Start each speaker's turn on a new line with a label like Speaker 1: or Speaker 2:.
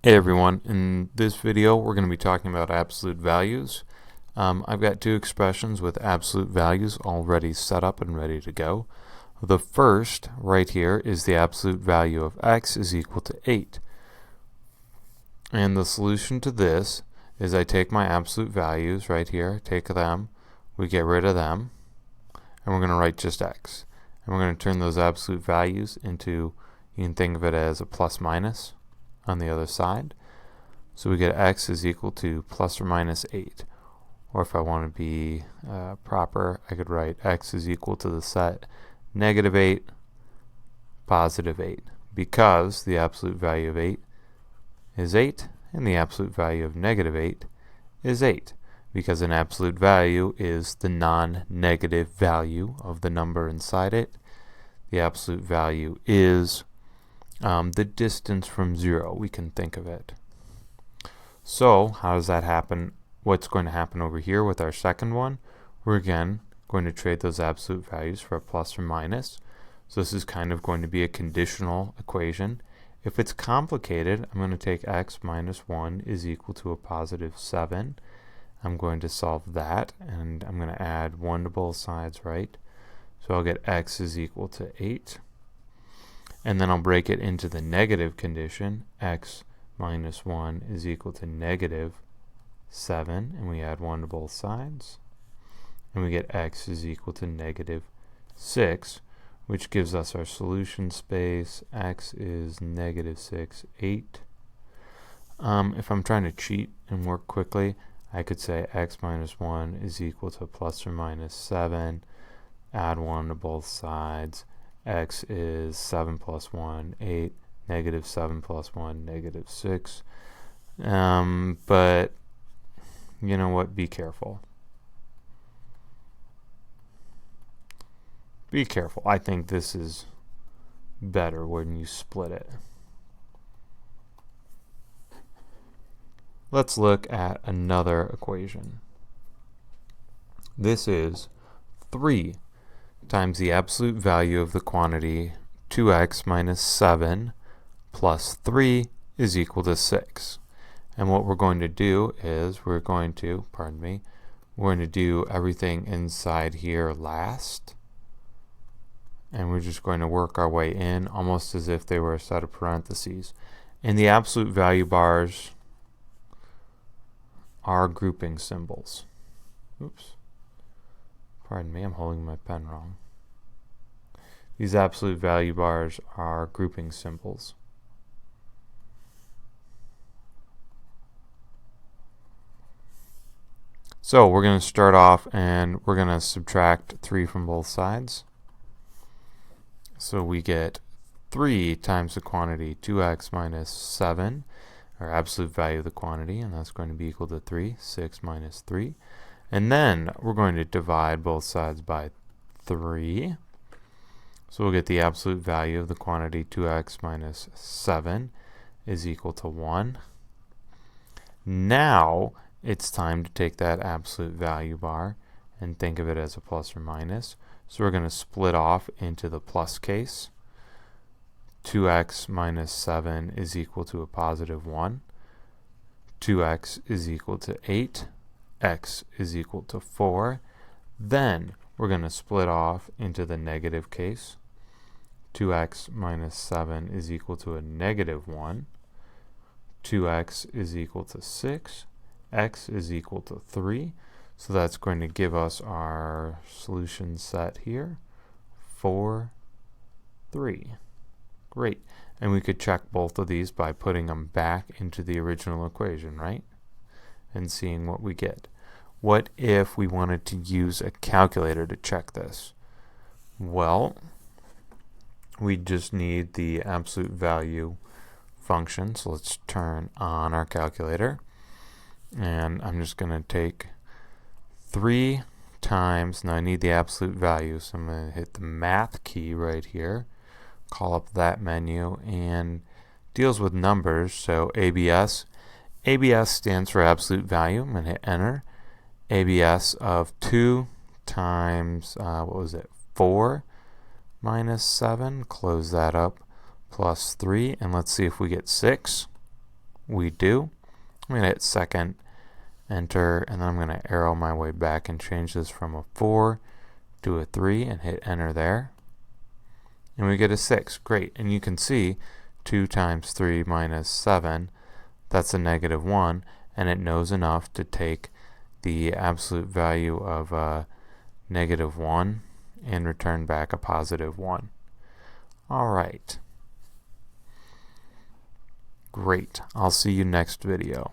Speaker 1: Hey everyone, in this video we're going to be talking about absolute values. I've got two expressions with absolute values already set up and ready to go. The first right here is the absolute value of x is equal to 8. And the solution to this is I take my absolute values right here, take them, we get rid of them, and we're going to write just x. And we're going to turn those absolute values into, you can think of it as a plus minus on the other side. So we get x is equal to plus or minus 8. Or if I want to be proper, I could write x is equal to the set negative 8, positive 8. Because the absolute value of 8 is 8, and the absolute value of negative 8 is 8. Because an absolute value is the non-negative value of the number inside it. The absolute value is the distance from 0, we can think of it. So how does that happen? What's going to happen over here with our second one? We're again going to trade those absolute values for a plus or minus. So this is kind of going to be a conditional equation. If it's complicated, I'm going to take x minus 1 is equal to a positive 7. I'm going to solve that, and I'm going to add 1 to both sides, right? So I'll get x is equal to 8. And then I'll break it into the negative condition. X minus 1 is equal to negative 7. And we add 1 to both sides. And we get x is equal to negative 6, which gives us our solution space. X is negative 6, 8. If I'm trying to cheat and work quickly, I could say x minus 1 is equal to plus or minus 7. Add 1 to both sides. X is 7 plus 1, 8, negative 7 plus 1, negative 6. But, you know what? Be careful. Be careful. I think this is better when you split it. Let's look at another equation. This is 3 times the absolute value of the quantity 2x minus 7 plus 3 is equal to 6. And what we're going to do is we're going to do everything inside here last. And we're just going to work our way in almost as if they were a set of parentheses. And the absolute value bars are grouping symbols. Oops. Pardon me, I'm holding my pen wrong. These absolute value bars are grouping symbols. So we're going to start off and we're going to subtract 3 from both sides. So we get 3 times the quantity 2x minus 7, our absolute value of the quantity, and that's going to be equal to 3, 6 minus 3. And then we're going to divide both sides by 3. So we'll get the absolute value of the quantity 2x minus 7 is equal to 1. Now it's time to take that absolute value bar and think of it as a plus or minus. So we're going to split off into the plus case. 2x minus 7 is equal to a positive 1. 2x is equal to 8. X is equal to 4. Then we're going to split off into the negative case. 2x minus 7 is equal to a negative 1. 2x is equal to 6. X is equal to 3. So that's going to give us our solution set here. 4, 3. Great. And we could check both of these by putting them back into the original equation, right? And seeing what we get. What if we wanted to use a calculator to check this? Well, we just need the absolute value function. So let's turn on our calculator. And I'm just going to take 3 times, now I need the absolute value, so I'm going to hit the math key right here, call up that menu, and deals with numbers, so ABS. ABS stands for absolute value. I'm going to hit enter. ABS of 2 times, 4 minus 7, close that up, plus 3, and let's see if we get 6. we do. I'm going to hit second, enter, and then I'm going to arrow my way back and change this from a 4 to a 3 and hit enter there. And we get a 6. Great. And you can see 2 times 3 minus 7, that's a -1, and it knows enough to take the absolute value of -1 and return back a +1. Alright. Great. I'll see you next video.